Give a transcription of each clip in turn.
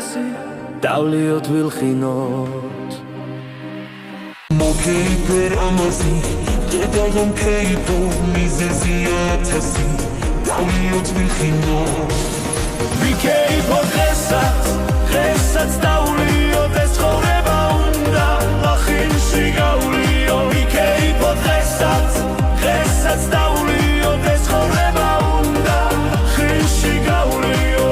ათასი დავლიოთ ვილხინოთ მოგეიფერ ამაზი დედალომ ქეიფო მიზეზია ათასი დავლიოთ ვილხინოთ ვიქეიფოთ დღესაც დავლიოთ ეს ცხოვრება უნდა ლახინში გავლიო ვიქეიფოთ დღესაც დავლიოთ ეს ცხოვრება უნდა ლახინში გავლიო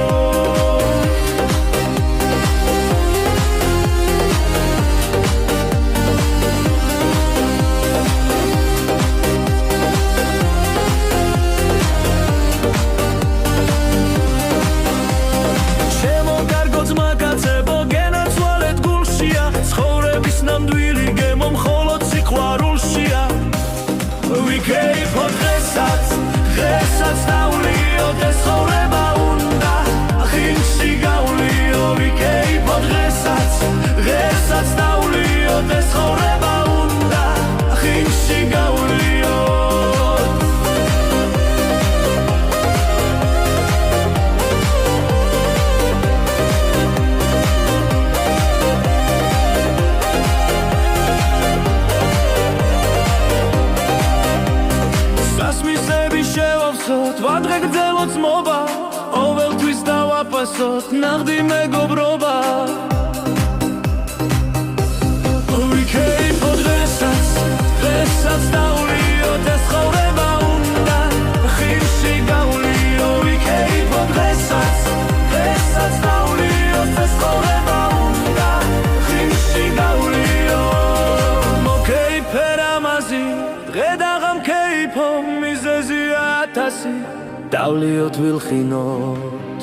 ვიქეიფოთ დღესაც დავლიოთ ეს ცხოვრება უნდა ლახინში გავლიო ვიქეიფოთ დღესაც დავლიოთ ეს ცხოვრება უნდა ლახინში გავლიო ვადრე გძელოთ ძმობა ყოველთვის დავაფასოთ ნაღდი მეგობრობა ვიქეიფოთ დღესაც დავლიოთ ეს ცხოვრება უნდა ლახინში გავლიო ვიქეიფოთ დღესაც დავლიოთ ეს ცხოვრება უნდა ლახინში გავლიო მოგეიფერ ამაზი დღე დაღამ ქეიფო მიზეზია ათასი დავლიოთ ვილხინოთ